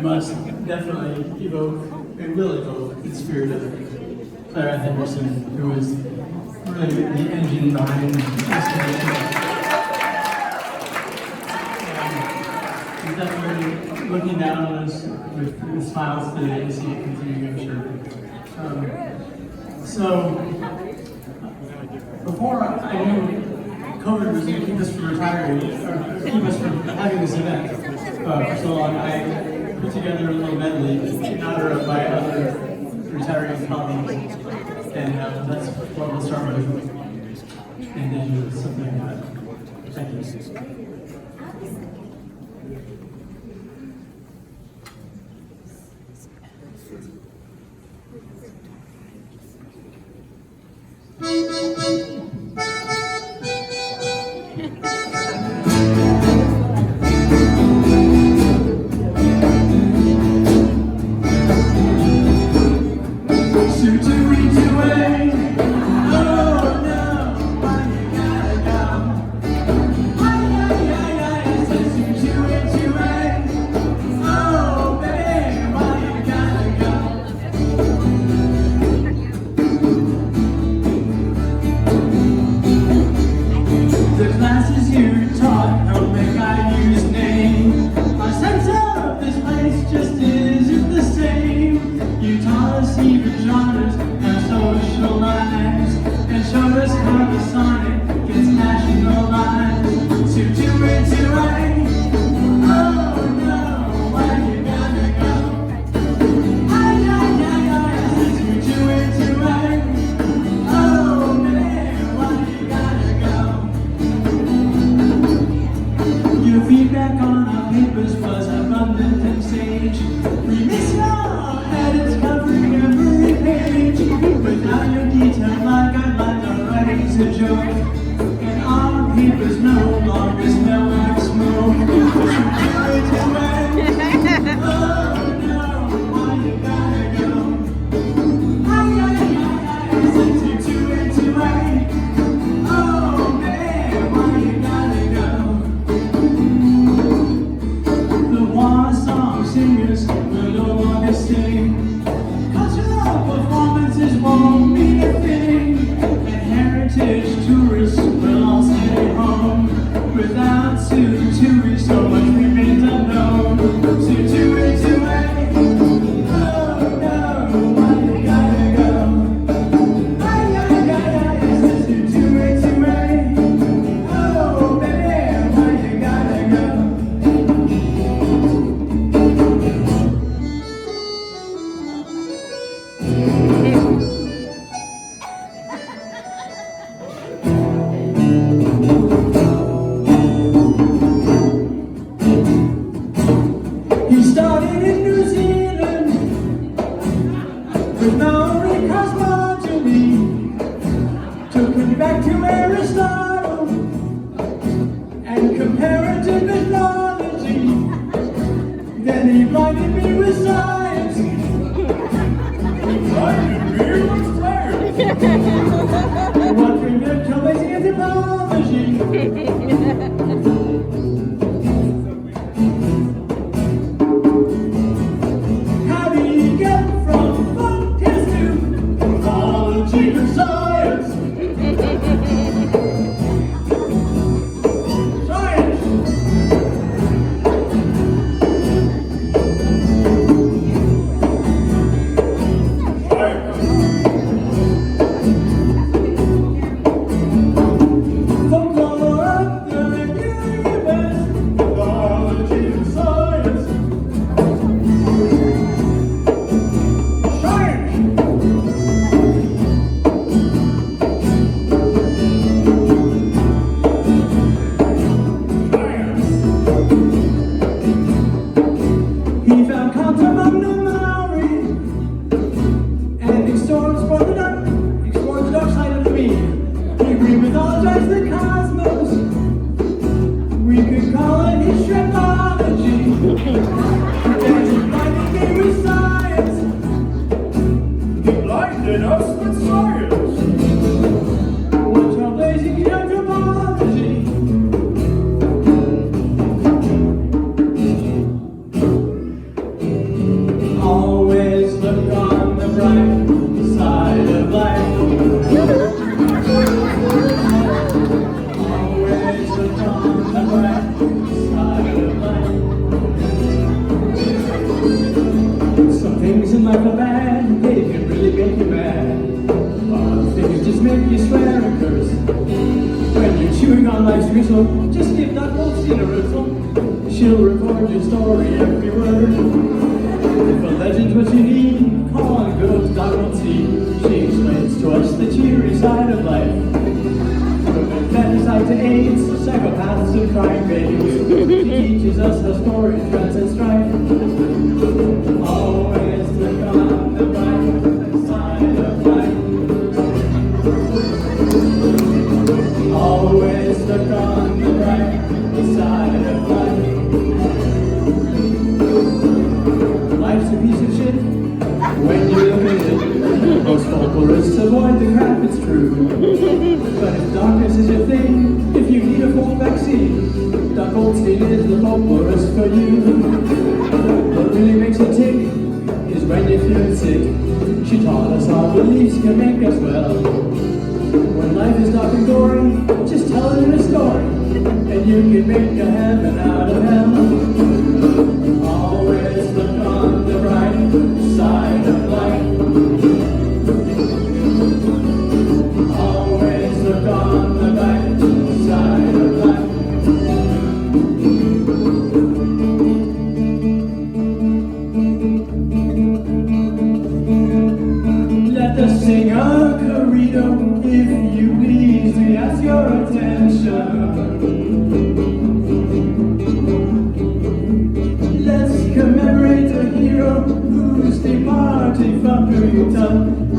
must definitely evoke and will evoke the spirit of Clara Henderson, who was really the engine behind this convention. He's definitely looking down on us with smiles today to see it continue to show. So, before I knew COVID was going to keep us from retiring, or keep us from having this event for so long, I put together a little medley in honor of my other retiring colleagues, and that's what we'll start with, and then something like that. Thank you. life's whistle, just give that old scene a whistle. She'll record your story every word. If a legend's what you need, come on, go to Tadhg Ó Meachair. She explains to us the cheery side of life. From infanticide to AIDS, psychopaths and crying babies. She teaches us how story threats and strife. Always look on the bright side of life. Always look on the bright side of life. Life's a piece of shit when you look at it. Most folklorists avoid the crap, it's true. But if darkness is your thing, if you need a full vaccine, Tadhg Ó Meachair is the folklorist for you. What really makes you tick is when you're feeling sick. She taught us our beliefs can make us well. When life is dark and gory, just tell it in a story, and you can make a heaven out of hell. Always look on the bright side of life. Always look on the bright side of life. Let the singer Corrido, if you please, we ask your attention. Let's commemorate a hero who's departed from Fulford.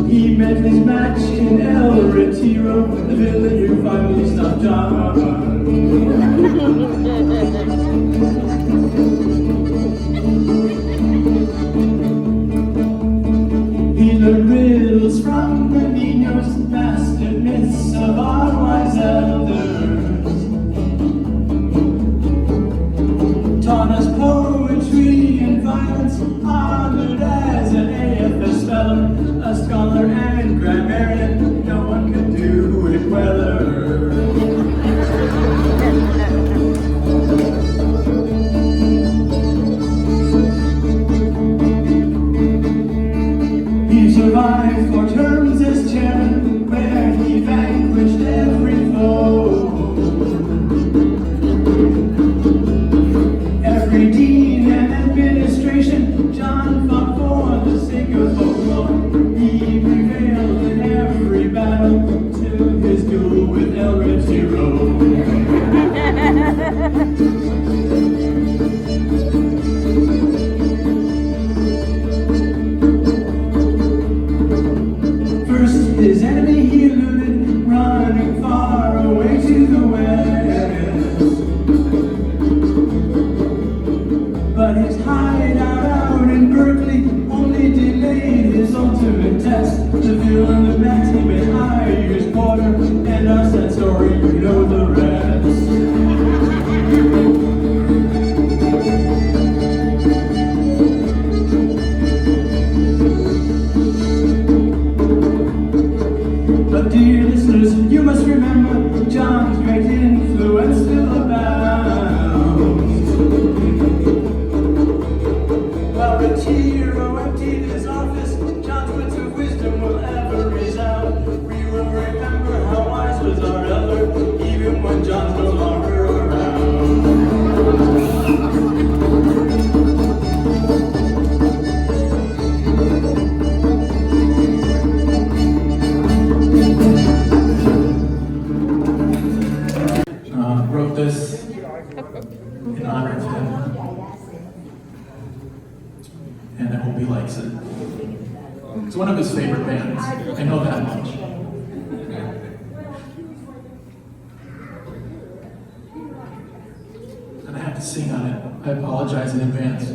He met his match in El Retiro, the villain who finally stopped John. He learned riddles from the Niños, mastered myths of our wise elders, taught us poetry and violence, honored as an AFS fellow, a scholar and grammarian, no one could do it weller. He survived 4 terms as chairman, where he vanquished every foe. Every dean and administration, John fought for the sake of folklore. He prevailed in every battle till his duel with El Retiro. First, his enemy he eluded, running far away to the west. But his hideout out in Berkeley only delayed his ultimate test. The villain that met him in Irish Quarter, and our sad story, you know the rest. But dear listeners, you must remember John's great influence still abounds. While Retiro emptied his office, John's words of wisdom will ever resound. We will remember how wise was our elder, even when John's no longer around. Wrote this in honor of him, and I hope he likes it. It's one of his favorite bands, I know that much. And I have to sing on it. I apologize in advance.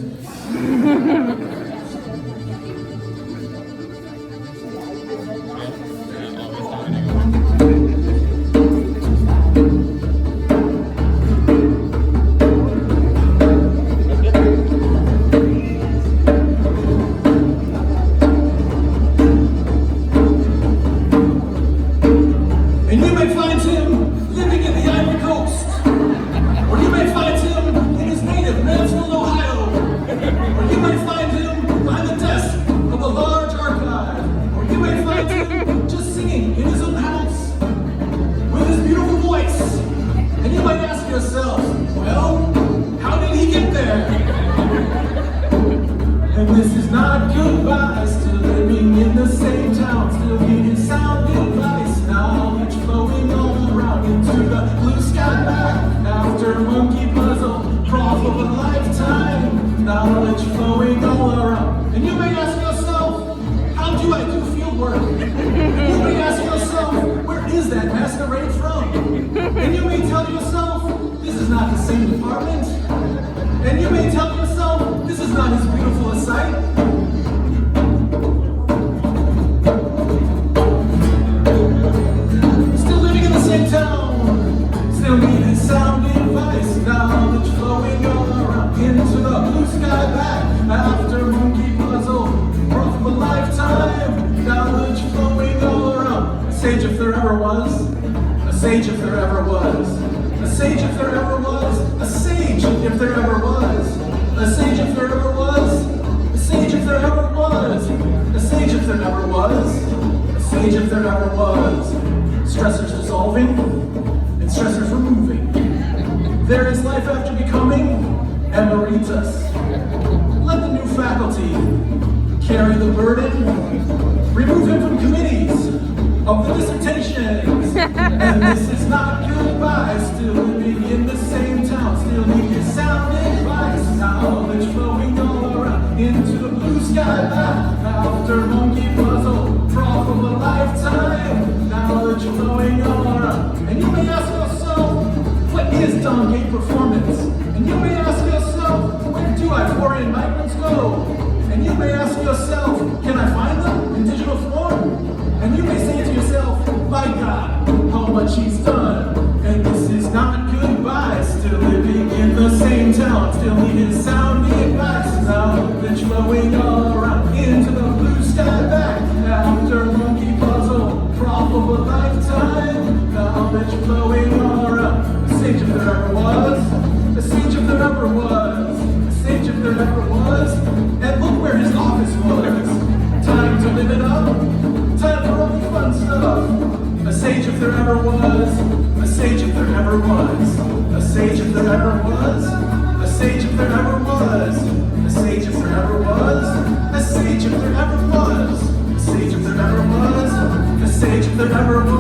Medleys, Ohio. goodbye, still living in the same town, still needing sound advice, knowledge flowing all around into the blue sky back. After monkey puzzle, crawl of a lifetime, knowledge flowing all around. And you may ask yourself, how do I do field work? And you may ask yourself, where is that masquerade from? And you may tell yourself, this is not the same department. And you may tell yourself, this is not as beautiful a sight. Still living in the same town, still needing sound advice, knowledge flowing all around into the blue sky back. After monkey puzzle, growth of a lifetime, knowledge flowing all around. A sage if there ever was, a sage if there ever was, a sage if there ever was, a sage if there ever was, a sage if there ever was, a sage if there ever was, a sage if there ever was, a sage if there ever was. Stressors dissolving and stressors removing. There is life after becoming emeritus. Let the new faculty carry the burden, remove him from committees of the dissertations. And this is not goodbye, still living in the same town, still needing sound advice, knowledge flowing all around into the blue sky back. After monkey puzzle, froth of a lifetime, knowledge flowing all around. And you may ask yourself, what is Tadhg performance? And you may ask yourself, where do I foreign migrants go? And you may ask yourself, can I find them in digital form? And you may say to yourself, my God, how much he's done. And this is not goodbye, still living in the same town, still needing sound advice, knowledge flowing all around into the blue sky back. After monkey puzzle, prop of a lifetime, knowledge flowing all around. A sage if there ever was, a sage if there ever was, a sage if there ever was. And look where his office was. Time to live it up, time for all the fun stuff. A sage if there ever was, a sage if there ever was, a sage if there ever was, a sage if there ever was, a sage if there ever was, a sage if there ever was, a sage if there ever was, a sage if there ever was.